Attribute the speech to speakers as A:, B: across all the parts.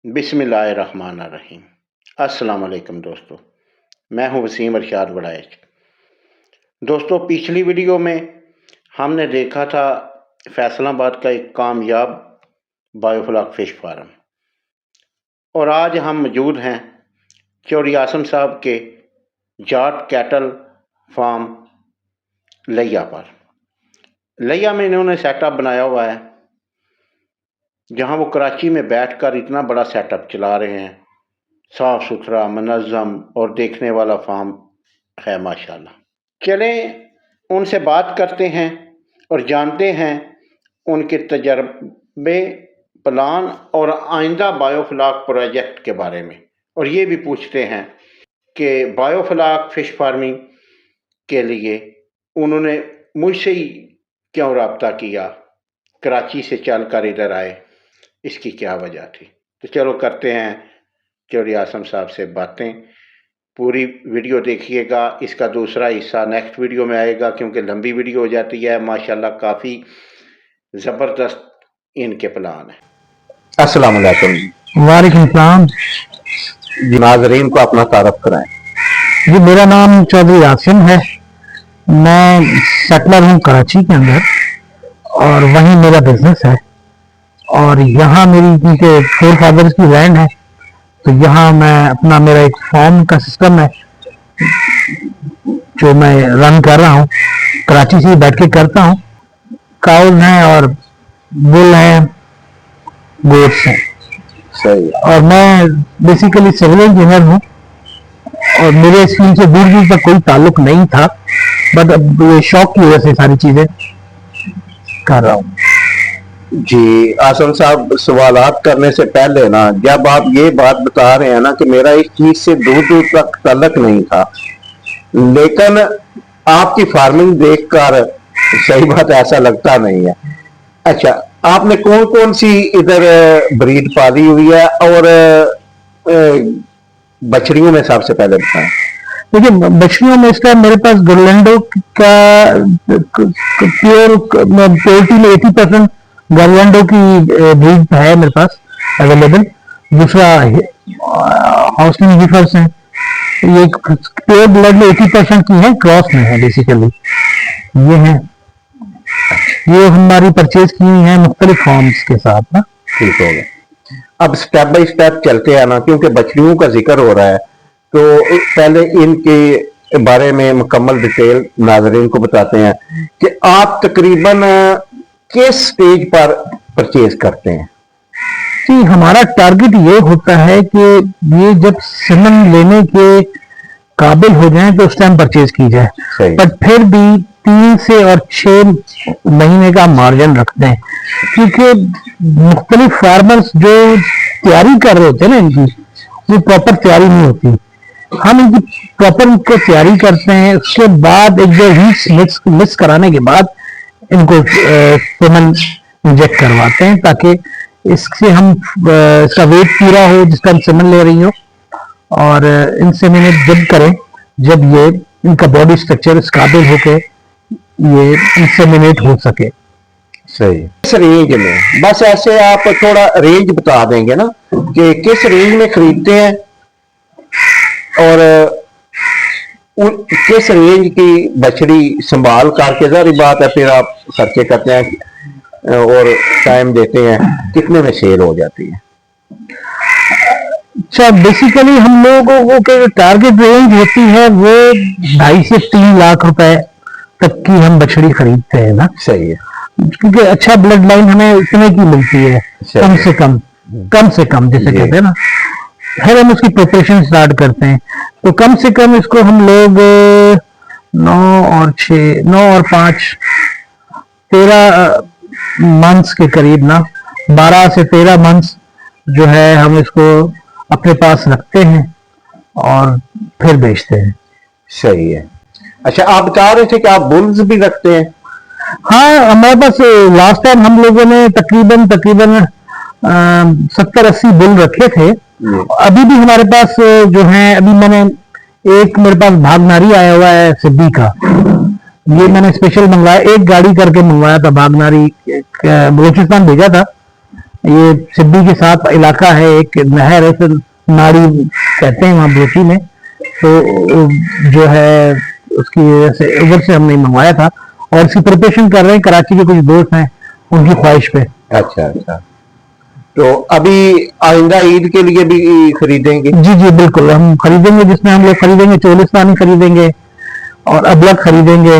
A: बिस्मिल्लाहिर्रहमानिर्रहीम। अस्सलाम वालेकुम दोस्तों, मैं हूं वसीम अरशाद वड़ाइच। दोस्तों, पिछली वीडियो में हमने देखा था फैसलाबाद का एक कामयाब बायोफ्लॉक फिश फार्म, और आज हम मौजूद हैं चौधरी आसम साहब के जाट कैटल फार्म लिया पर। लिया में इन्होंने सेटअप बनाया हुआ है, जहां वो कराची में बैठकर इतना बड़ा सेटअप चला रहे हैं। साफ़ सुथरा, मुनज़्ज़म और देखने वाला फार्म है माशाल्लाह। चलें उनसे बात करते हैं और जानते हैं उनके तजर्बे, प्लान और आइंदा बायोफ्लॉक प्रोजेक्ट के बारे में। और ये भी पूछते हैं कि बायोफ्लॉक फ़िश फार्मिंग के लिए उन्होंने मुझसे ही क्यों रब्ता किया, कराची से चलकर इधर आए, इसकी क्या वजह थी। तो चलो करते हैं चौधरी आसम साहब से बातें। पूरी वीडियो देखिएगा, इसका दूसरा हिस्सा नेक्स्ट वीडियो में आएगा, क्योंकि लंबी वीडियो हो जाती है। माशाल्लाह काफ़ी ज़बरदस्त इनके प्लान है।
B: अस्सलाम वालेकुम।
C: वालेकुम सलाम
B: जी, नाज़रीन को अपना तारफ़ कराएं।
C: जी, मेरा नाम चौधरी आसिम है। मैं सेटलर हूँ कराची के अंदर, और वहीं मेरा बिजनेस है। और यहाँ मेरी क्योंकि फोर फादर्स की लैंड है, तो यहाँ मैं अपना मेरा एक फार्म का सिस्टम है जो मैं रन कर रहा हूँ। कराची से बैठ के करता हूँ। काउल हैं और बुल हैं, गोट्स हैं।
B: सही।
C: और मैं बेसिकली सिविल इंजीनियर हूँ, और मेरे इस फील्ड से दूर दूर तक कोई ताल्लुक नहीं था, बट अब ये शौक की वजह से सारी चीजें कर रहा हूँ।
B: जी आसम साहब, सवालात करने से पहले ना, जब आप ये बात बता रहे हैं ना कि मेरा इस चीज से दूर दूर तक ताल्लुक नहीं था, लेकिन आपकी फार्मिंग देखकर सही बात ऐसा लगता नहीं है। अच्छा, आपने कौन कौन सी इधर ब्रीड पाली हुई है, और बछड़ियों में सबसे पहले बताएं।
C: देखिए, बछड़ियों में इस टाइम मेरे पास गर्लैंडो का प्योरिटी में 80% गर्लैंडो की ब्रीड है मेरे पास अवेलेबल। दूसरा हाउसिंग हीफर्स हैं। ये प्योर ब्लड में 80% की है, क्रॉस में है बेसिकली। ये है, ये हमारी परचेज की हुई है मुख्तलिफ फॉर्म्स के साथ ना।
B: ठीक हो गया। अब स्टेप बाय स्टेप चलते हैं ना, क्योंकि बछड़ियों का जिक्र हो रहा है, तो पहले इनके बारे में मुकम्मल डिटेल नाज़रीन को बताते हैं कि आप तकरीबन किस स्टेज पर परचेज करते हैं।
C: जी, हमारा टारगेट ये होता है कि ये जब सीमन लेने के काबिल हो जाए तो उस टाइम परचेज की जाए। बट फिर भी 3 से और 6 महीने का मार्जिन रखते हैं, क्योंकि मुख्तलिफ फार्मर्स जो तैयारी कर रहे होते हैं ना, इनकी वो प्रॉपर तैयारी नहीं होती। हम इनकी प्रॉपर इनको तैयारी करते हैं, उसके बाद एक दो वीक्स मिक्स कराने के बाद इनको सीमन इंजेक्ट करवाते हैं, ताकि इससे हम इसका वेट पूरा हो जिस टाइम सीमन ले रही हो, और इंसेमिनेट जब करें जब ये इनका बॉडी स्ट्रक्चर इस काबिल हो के ये इंसेमिनेट हो सके।
B: सही। किस रेंज में, बस ऐसे आप थोड़ा रेंज बता देंगे ना कि किस रेंज में खरीदते हैं, और किस रेंज की बछड़ी संभाल करके, जारी बात है, फिर आप खर्चे करते हैं और टाइम देते हैं, कितने में सेल हो जाती है।
C: अच्छा, बेसिकली हम लोगों के टारगेट रेंज होती है वो 2.5 से 3 लाख रुपए तक की हम बछड़ी खरीदते हैं ना।
B: सही है।
C: क्योंकि अच्छा ब्लड लाइन हमें इतने की मिलती है, कम से कम जिसे कहते हैं ना। फिर हम उसकी प्रिपरेशन स्टार्ट करते हैं, तो कम से कम इसको हम लोग 9 और 5 13 मंथ्स के करीब ना, 12 से 13 मंथ्स जो है हम इसको अपने पास रखते हैं और फिर बेचते हैं।
B: सही है। अच्छा, आप बता रहे थे कि आप बुल्स भी रखते हैं।
C: हाँ, हमारे पास लास्ट टाइम हम लोगों ने तकरीबन 70-80 बुल रखे थे। अभी भी हमारे पास जो है, अभी मैंने एक, मेरे पास भागनारी आया हुआ है सिद्दी का। ये मैंने स्पेशल मंगवाया, एक गाड़ी करके मंगवाया था भागनारी, बलूचिस्तान भेजा था। ये सिब्बी के साथ इलाका है, एक नहर है, फिर नाड़ी कहते हैं वहाँ बलोची में। तो जो है उसकी वजह से उधर से हमने मंगवाया था और इसकी प्रिपरेशन कर रहे हैं। कराची के कुछ दोस्त हैं, उनकी ख्वाहिश पे।
B: अच्छा अच्छा, तो अभी आइंदा ईद के लिए भी खरीदेंगे?
C: जी जी बिल्कुल, हम खरीदेंगे। जिसमें हम लोग खरीदेंगे चोलिस्तानी खरीदेंगे और अबलग खरीदेंगे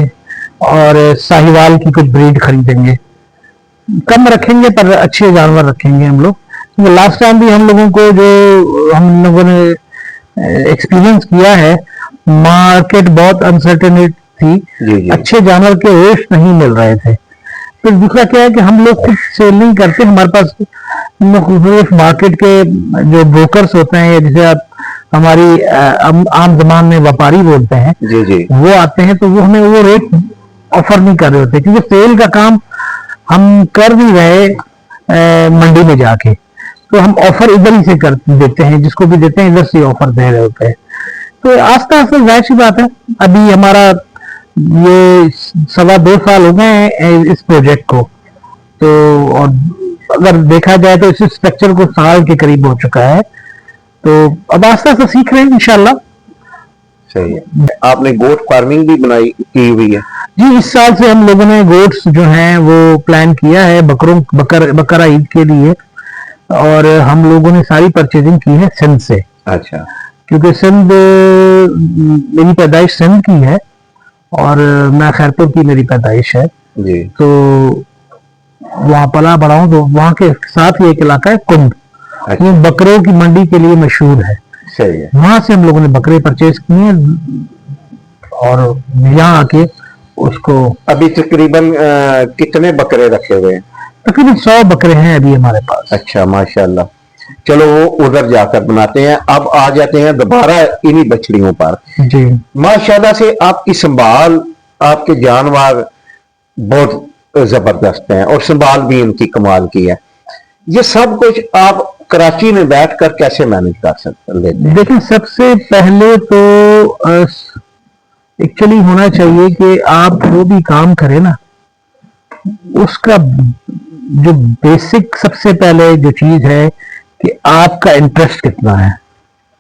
C: और साहिवाल की कुछ ब्रीड खरीदेंगे। कम रखेंगे पर अच्छे जानवर रखेंगे हम लोग। तो लास्ट टाइम भी हम लोगों को जो हम लोगों ने एक्सपीरियंस किया है, मार्केट बहुत अनसर्टेन थी,
B: जी।
C: अच्छे जानवर के रेट नहीं मिल रहे थे। फिर दूसरा क्या है कि हम लोग खुद सेल नहीं करते, हमारे पास मार्केट के जो ब्रोकर्स होते हैं, जिसे आप हमारी आम जबान में व्यापारी बोलते हैं,
B: जी जी,
C: वो आते हैं। तो वो हमें वो रेट ऑफर नहीं कर रहे होते, क्योंकि सेल का काम हम कर भी रहे मंडी में जाके, तो हम ऑफर इधर ही से कर देते हैं, जिसको भी देते हैं इधर से ऑफर दे रहे होते हैं। तो आस्ते आस्ते जाहिर सी बात है, अभी हमारा ये 2.25 साल हो गए हैं इस प्रोजेक्ट को। तो और अगर देखा जाए तो इस स्ट्रक्चर को साल के करीब हो चुका है। तो अब आस्ते आस्ते सीख रहे हैं इंशाल्लाह।
B: सही है। आपने गोट फार्मिंग भी बनाई की हुई है?
C: जी, इस साल से हम लोगों ने गोट्स जो हैं वो प्लान किया है बकरा ईद के लिए, और हम लोगों ने सारी परचेजिंग की है सिंध से।
B: अच्छा,
C: क्योंकि सिंध, मेरी पैदाइश सिंध की है और मैं खैरपुर की मेरी पैदाइश है
B: जी।
C: तो वहाँ पला बड़ा हूँ। तो वहाँ के साथ ही एक इलाका है कुंभ,
B: अच्छा।
C: वो बकरों की मंडी के लिए मशहूर है।
B: सही है।
C: वहां से हम लोगों ने बकरे परचेज किए हैं और यहाँ आके उसको।
B: अभी तकरीबन कितने बकरे रखे हुए हैं?
C: तकरीबन 100 बकरे हैं अभी हमारे पास।
B: अच्छा, माशाल्लाह। चलो वो उधर जाकर बनाते हैं। अब आ जाते हैं दोबारा इन्हीं बछड़ियों पर।
C: जी,
B: माशाल्लाह से आपकी संभाल, आपके जानवर बहुत जबरदस्त हैं और संभाल भी इनकी कमाल की है। ये सब कुछ आप कराची में बैठकर कैसे मैनेज कर सकते लेते हैं?
C: देखिए, सबसे पहले तो एक्चुअली होना चाहिए कि आप जो भी काम करें ना, उसका जो बेसिक सबसे पहले जो चीज है कि आपका इंटरेस्ट कितना है।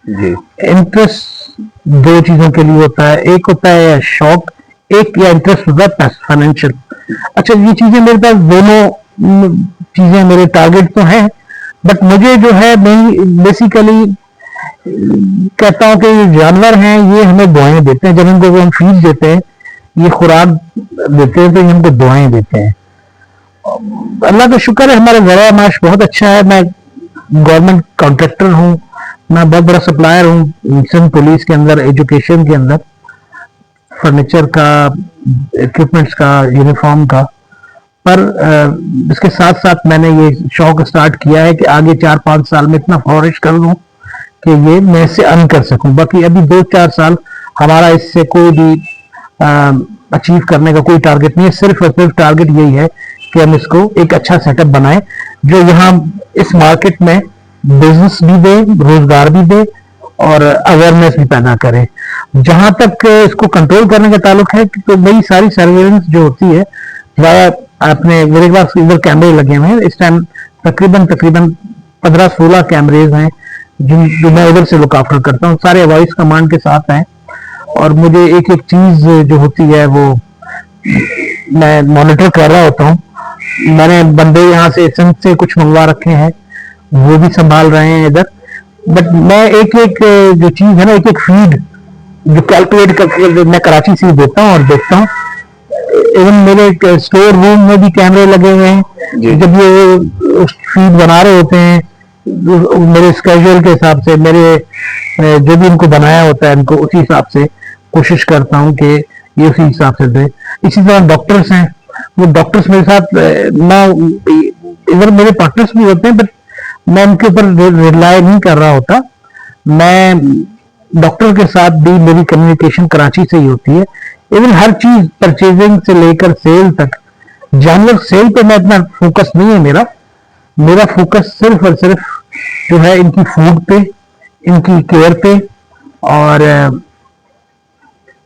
B: जी।
C: इंटरेस्ट 2 चीजों के लिए होता है, एक होता है शौक, एक या इंटरेस्ट होता है फाइनेंशियल। अच्छा, ये चीजें मेरे पास दोनों चीजें मेरे टारगेट तो हैं, बट मुझे जो है बेसिकली कहता हूँ कि ये जानवर हैं, ये हमें दुआएं देते हैं। जब इनको हम फीड देते हैं, ये खुराक देते हैं, तो ये हमको दुआएं देते हैं। अल्लाह का शुक्र है, हमारा ज़राए माश बहुत अच्छा है। मैं गवर्नमेंट कॉन्ट्रैक्टर हूँ, मैं बहुत बड़ा सप्लायर हूँ सिंध पुलिस के अंदर, एजुकेशन के अंदर, फर्नीचर का, इक्विपमेंट्स का, यूनिफॉर्म का। पर इसके साथ साथ मैंने ये शौक स्टार्ट किया है कि आगे 4-5 साल में इतना फ्लोरिश कर लूँ कि ये मैं इससे अर्न कर सकूं। बाकी अभी 2-4 साल हमारा इससे कोई भी अचीव करने का कोई टारगेट नहीं है। सिर्फ और सिर्फ टारगेट यही है कि हम इसको एक अच्छा सेटअप बनाएं जो यहाँ इस मार्केट में बिजनेस भी दे, रोजगार भी दे और अवेयरनेस भी पैदा करे। जहां तक इसको कंट्रोल करने का ताल्लुक है, तो वही सारी सर्वेलेंस जो होती है वाया अपने, मेरे पास इधर कैमरे लगे हुए हैं इस टाइम, तकरीबन 15-16 कैमरेज हैं जो मैं उधर से लुक आफ्टर करता हूँ। सारे वॉइस कमांड के साथ हैं और मुझे एक एक चीज जो होती है वो मैं मॉनिटर कर रहा होता हूँ। मैंने बंदे यहाँ से सिंध से कुछ मंगवा रखे हैं, वो भी संभाल रहे हैं इधर। बट मैं एक एक जो चीज है ना, एक एक फीड जो कैलकुलेट करके मैं कराची से देता हूँ और देखता हूँ। इवन मेरे स्टोर रूम में भी कैमरे लगे हुए हैं। जब ये फीड बना रहे होते हैं, मेरे स्केड्यूल के हिसाब से, मेरे जो भी इनको बनाया होता है, इनको उसी हिसाब से कोशिश करता हूँ कि ये उसी हिसाब से दे। इसी तरह डॉक्टर्स हैं, वो डॉक्टर्स मेरे साथ, मैं इधर मेरे पार्टनर्स भी होते हैं, बट मैं उनके ऊपर रिलाय नहीं कर रहा होता। मैं डॉक्टर के साथ भी मेरी कम्युनिकेशन कराची से ही होती है। इवन हर चीज परचेजिंग से लेकर सेल तक, जानवर सेल पे मैं इतना फोकस नहीं है मेरा फोकस सिर्फ और सिर्फ जो है इनकी फूड पे, इनकी केयर पे, और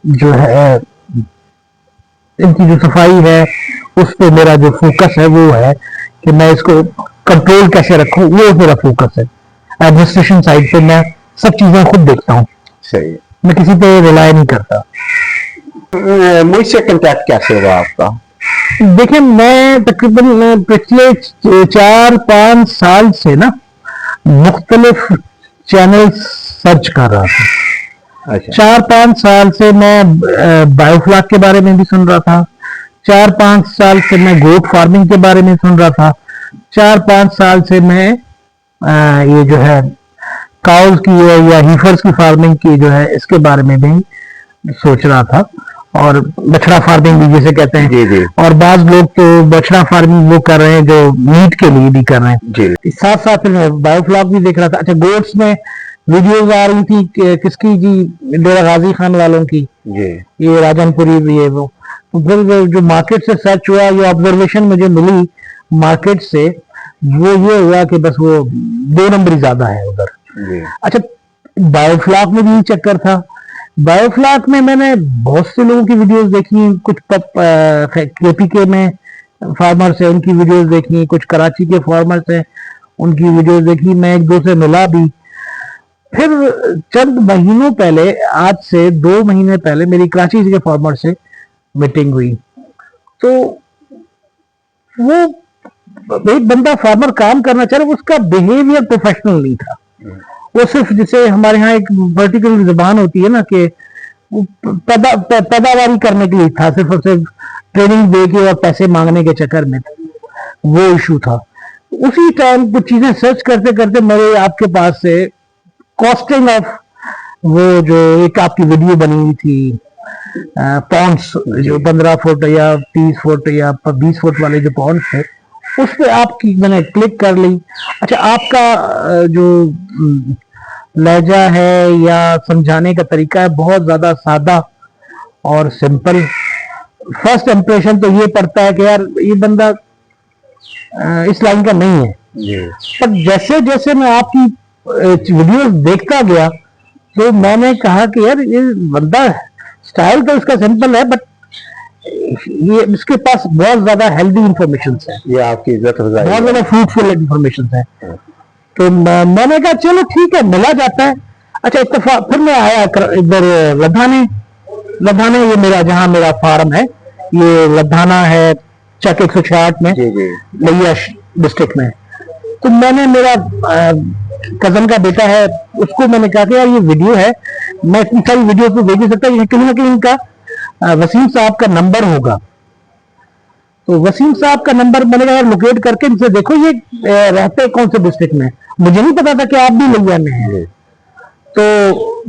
C: जो है इनकी जो सफाई है उस पे मेरा जो फोकस है वो है कि मैं इसको कंट्रोल कैसे रखूं, वो मेरा फोकस है। एडमिनिस्ट्रेशन साइड पे मैं सब चीजें खुद देखता हूँ,
B: सही है।
C: मैं किसी पे रिलाय नहीं करता।
B: मुझसे कांटेक्ट कैसे हुआ आपका?
C: देखिए, मैं तकरीबन पिछले 4-5 साल से ना मुख्तलिफ चैनल सर्च कर रहा था।
B: अच्छा।
C: 4-5 साल से मैं बायोफ्लॉक के बारे में भी सुन रहा था, 4-5 साल से मैं गोट फार्मिंग के बारे में सुन रहा था, 4-5 साल से मैं ये जो है काउज की या हीफर्स की फार्मिंग की जो है इसके बारे में भी सोच रहा था, और बछड़ा फार्मिंग भी जिसे कहते हैं।
B: जी जी।
C: और बाज लोग तो बछड़ा फार्मिंग वो कर रहे हैं जो मीट के लिए भी कर रहे हैं
B: जी।
C: साथ साथ मैं बायोफ्लॉक भी देख रहा था। अच्छा, गोट्स में वीडियोस आ रही थी किसकी जी, डेरा गाजी खान वालों की,
B: जी।
C: ये राजनपुरी भी है वो। तो फिर जो मार्केट से सर्च हुआ, ये ऑब्जर्वेशन मुझे मिली मार्केट से, वो ये हुआ कि बस वो 2 नंबर ही ज्यादा है उधर।
B: जी।
C: अच्छा, बायोफ्लॉक में भी चक्कर था। बायोफ्लॉक में मैंने बहुत से लोगों की वीडियोस देखी, कुछ केपीके में फार्मर्स है उनकी वीडियोस देखी, कुछ कराची के फार्मर्स हैं उनकी वीडियोस देखी, मैं 1-2 से मिला भी। फिर चंद महीनों पहले, आज से 2 महीने पहले, मेरी कराची के फार्मर से मीटिंग हुई। तो वो एक बंदा फार्मर काम करना चाह रहा, उसका बिहेवियर प्रोफेशनल नहीं था। वो सिर्फ, जैसे हमारे यहाँ एक पर्टिकुलर जुबान होती है ना कि पैदावारी करने के लिए था, सिर्फ और सिर्फ ट्रेनिंग दे के और पैसे मांगने के चक्कर में वो इशू था। उसी टाइम कुछ चीजें सर्च करते करते मेरे आपके पास से कॉस्टिंग ऑफ वो जो एक आपकी वीडियो बनी हुई थी पॉन्ड्स, जो 15 फुट या 30 फुट या 20 फुट वाले जो पॉन्ड्स थे, उस पर आपकी मैंने क्लिक कर ली। अच्छा, आपका जो लहजा है या समझाने का तरीका है बहुत ज्यादा सादा और सिंपल। फर्स्ट इंप्रेशन तो ये पड़ता है कि यार ये बंदा इस लाइन का नहीं है। पर जैसे जैसे मैं आपकी वीडियो देखता गया तो मैंने कहा कि यार ये बंदा, स्टाइल तो इसका सिंपल है, बट ये इसके पास बहुत ज्यादा हेल्दी इंफॉर्मेशन है,
B: ये आपकी इज्जत अफजाई,
C: बहुत ज्यादा फ्रूटफुल इंफॉर्मेशन है। तो मैंने कहा चलो ठीक है, मिला जाता है। अच्छा, इत्तेफाक फिर मैं आया इधर लधाने, ये मेरा जहाँ मेरा फार्म है, ये लधाना है चक 166 में, लिया डिस्ट्रिक्ट में। तो मैंने, मेरा कजन का बेटा है, उसको मैंने कहा कि यार ये वीडियो है, मैं इतनी सारी वीडियो तो देख नहीं सकता, कहीं ना कहीं इनका वसीम साहब का नंबर होगा। तो वसीम साहब का नंबर मैंने कहा लोकेट करके इनसे देखो ये रहते कौन से डिस्ट्रिक्ट में। मुझे नहीं पता था कि आप भी लिया में हैं। तो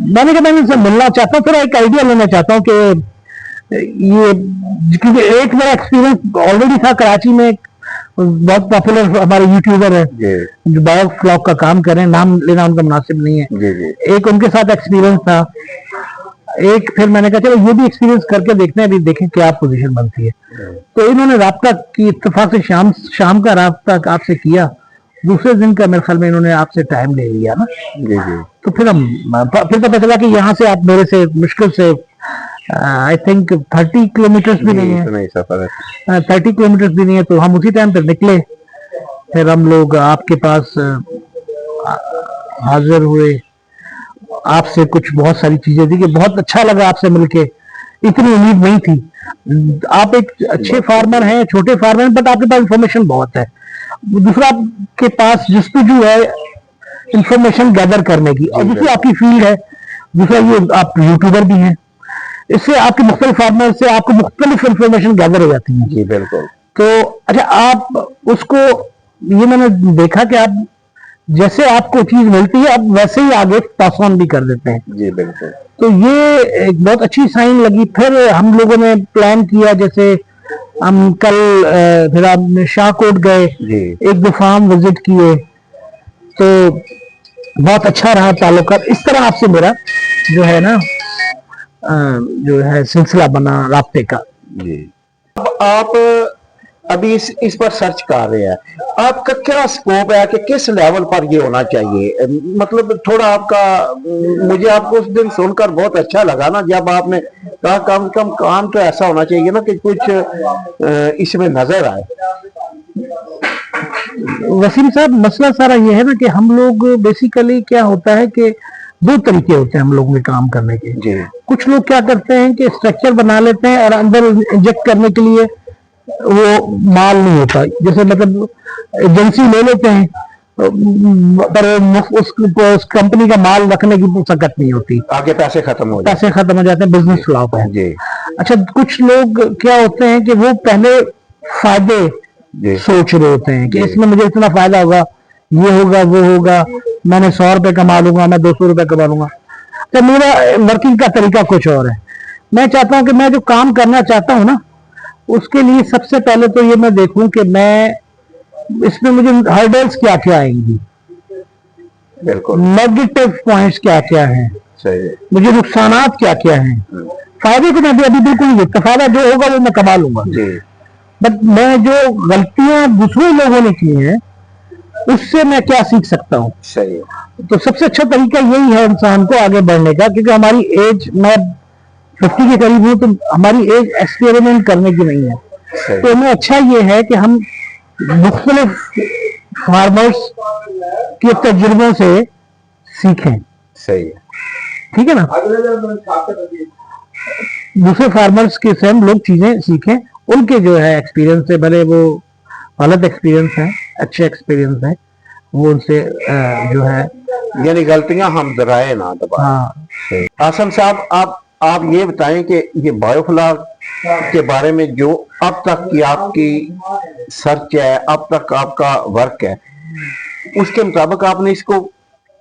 C: मैंने कहा मैं इनसे मिलना चाहता हूँ, थोड़ा एक आइडिया लेना चाहता हूँ कि ये, क्योंकि एक मेरा एक्सपीरियंस ऑलरेडी था कराची में। एक बहुत पॉपुलर हमारे यूट्यूबर है जो बायोफ्लॉक का काम कर रहे हैं, नाम लेना उनका मुनासिब नहीं है। एक उनके साथ एक्सपीरियंस था, एक फिर मैंने कहा चलो ये भी एक्सपीरियंस करके देखते हैं, अभी देखें क्या पोजीशन बनती है। तो इन्होंने राब्ता की, इत्तेफाक से शाम का राब्ता आपसे किया, दूसरे दिन का मेरे ख्याल में इन्होंने आपसे टाइम ले लिया ना। तो फिर पता चला कि यहाँ से आप मेरे से मुश्किल से आई थिंक 30 किलोमीटर भी नहीं है, 30 किलोमीटर भी नहीं है। तो हम उसी टाइम पर निकले, फिर हम लोग आपके पास हाजिर हुए, आपसे कुछ बहुत सारी चीजें थी कि बहुत अच्छा लगा आपसे मिलके, इतनी उम्मीद नहीं थी। आप एक अच्छे फार्मर हैं, छोटे फार्मर हैं, बट आपके पास इंफॉर्मेशन बहुत है। दूसरा, आपके पास जस्तुजू है इंफॉर्मेशन गैदर करने की, और दूसरी आपकी फील्ड है, दूसरा ये आप यूट्यूबर भी हैं, इससे आपके मुख्तलिफ फार्मर से आपको मुख्तलिफ इंफॉर्मेशन गैदर हो जाती है।
B: जी बिल्कुल।
C: तो अच्छा, आप उसको, ये मैंने देखा कि आप जैसे आपको चीज मिलती है आप वैसे ही आगे पास ऑन भी कर देते हैं। जी बिल्कुल। तो ये एक बहुत अच्छी साइन लगी। फिर हम लोगों ने प्लान किया, जैसे हम कल फिर हम शाहकोट गए, 1-2 फार्म विजिट किए, तो बहुत अच्छा रहा ताल्लुकात। इस तरह आपसे मेरा जो है ना जो है सिलसिला बना राब्ते का।
B: जी। आप अभी इस पर सर्च कर रहे हैं, आपका क्या स्कोप है कि किस लेवल पर ये होना चाहिए? मतलब थोड़ा आपका, मुझे आपको उस दिन सुनकर बहुत अच्छा लगा ना, जब आपने कहा कम कम काम तो ऐसा होना चाहिए ना कि कुछ इसमें नजर आए।
C: वसीम साहब, मसला सारा ये है ना कि हम लोग बेसिकली क्या होता है कि दो तरीके होते हैं हम लोगों के काम करने के।
B: जी
C: कुछ लोग क्या करते हैं कि स्ट्रक्चर बना लेते हैं और अंदर इंजेक्ट करने के लिए वो माल नहीं होता, जैसे मतलब एजेंसी ले लेते हैं पर उस कंपनी का माल रखने की सकत नहीं होती,
B: आगे पैसे खत्म हो जाते
C: पैसे खत्म हो जाते हैं, बिजनेस फ्लॉप है।
B: जी
C: अच्छा, कुछ लोग क्या होते हैं कि वो पहले फायदे
B: जी
C: सोच रहे होते हैं कि
B: जी।
C: इसमें मुझे इतना फायदा होगा, ये होगा वो होगा, मैंने 100 रुपए कमा लूंगा, मैं 200 रुपए कमा लूंगा। तो मेरा वर्किंग का तरीका कुछ और है। मैं चाहता हूं कि मैं जो काम करना चाहता हूं ना, उसके लिए सबसे पहले तो ये मैं देखूं कि मैं इसमें मुझे हर्डल्स क्या क्या आएंगी,
B: बिल्कुल
C: नेगेटिव पॉइंट्स क्या क्या हैं,
B: सही है।
C: मुझे नुकसानात क्या क्या हैं। फायदे को मैं अभी बिल्कुल नहीं देखता, फायदा जो होगा वो मैं कमा लूंगा,
B: जी
C: बट मैं जो गलतियां दूसरे लोगों ने की हैं उससे मैं क्या सीख सकता हूँ।
B: सही है।
C: तो सबसे अच्छा तरीका यही है इंसान को आगे बढ़ने का, क्योंकि हमारी एज, मैं 50 के करीब हूँ, तो हमारी एज एक्सपेरिमेंट करने की नहीं है।
B: सही
C: तो हमें अच्छा ये है कि हम मुख्तलिफ फार्मर्स के तजुर्बों से सीखें,
B: सही है।
C: ठीक है ना, दूसरे फार्मर्स के से हम लोग चीजें सीखें, उनके जो है एक्सपीरियंस से, भले वो गलत एक्सपीरियंस है अच्छे एक्सपीरियंस है, वो उनसे जो है
B: यानी गलतियां हम दोहराए ना दोबारा।
C: हाँ।
B: सही। आसम साहब, आप ये बताएं कि ये बायोफ्लॉक के बारे में जो अब तक की आपकी सर्च है, अब तक आपका वर्क है, उसके मुताबिक आपने इसको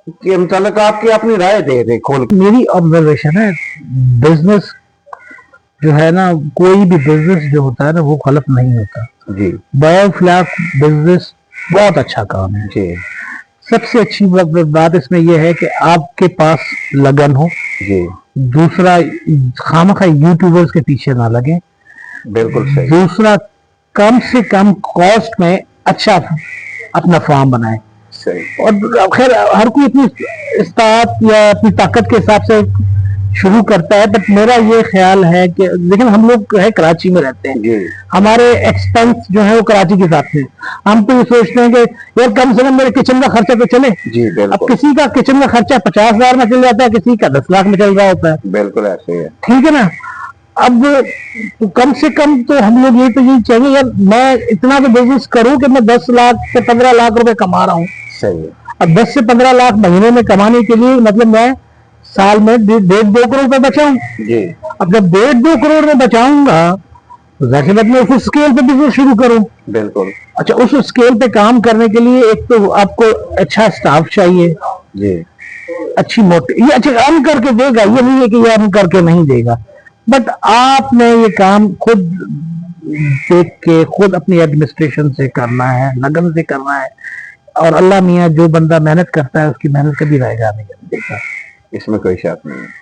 B: के मुताबिक आपकी अपनी राय दे दे खोल के।
C: मेरी ऑब्जर्वेशन है, बिजनेस जो है ना, कोई भी बिजनेस जो होता है ना वो गलत नहीं होता।
B: जी
C: बायोफ्लॉक बिजनेस बहुत अच्छा काम है।
B: जी
C: सबसे अच्छी बात इसमें यह है कि आपके पास लगन हो,
B: जी
C: दूसरा खामखा यूट्यूबर्स के पीछे ना लगे,
B: बिल्कुल सही।
C: दूसरा कम से कम कॉस्ट में अच्छा अपना फार्म बनाए।
B: सही।
C: और खैर हर कोई अपनी इस्तात या अपनी ताकत के हिसाब से शुरू करता है, बट मेरा ये ख्याल है कि, लेकिन हम लोग है कराची में रहते हैं,
B: जी
C: हमारे एक्सपेंस जो है वो कराची के हिसाब से, हम तो ये सोचते हैं कि यार कम से कम मेरे किचन का खर्चा तो चले।
B: जी
C: अब
B: बिल्कुल
C: किसी का किचन का खर्चा 50,000 में चल जाता है, किसी का 10 लाख में चल रहा होता है,
B: बिल्कुल ऐसे ही है।
C: ठीक है ना। अब तो कम से कम तो हम लोग ये तो यही चाहिए यार, मैं इतना तो बिजनेस करूं कि मैं 10 लाख से 15 लाख रुपए कमा रहा हूँ।
B: सही है।
C: अब 10 से 15 लाख महीने में कमाने के लिए मतलब मैं साल में 1.5-2 करोड़ रुपए बचाऊं।
B: जी
C: अब जब 1.5-2 करोड़ में बचाऊंगा तो जाहिर बात मैं उस स्केल पे बिजनेस शुरू करूं।
B: बिल्कुल।
C: अच्छा, उस स्केल पे काम करने के लिए एक तो आपको अच्छा स्टाफ चाहिए,
B: जी
C: अच्छी मोटी, ये अच्छा अर्न करके देगा, ये नहीं है कि ये अर्न करके नहीं देगा, बट आपने ये काम खुद देख के, खुद अपनी एडमिनिस्ट्रेशन से करना है, लगन से करना है, और अल्लाह मियाँ जो बंदा मेहनत करता है उसकी मेहनत कभी जाया नहीं देता।
B: इसमें कोई शक नहीं है।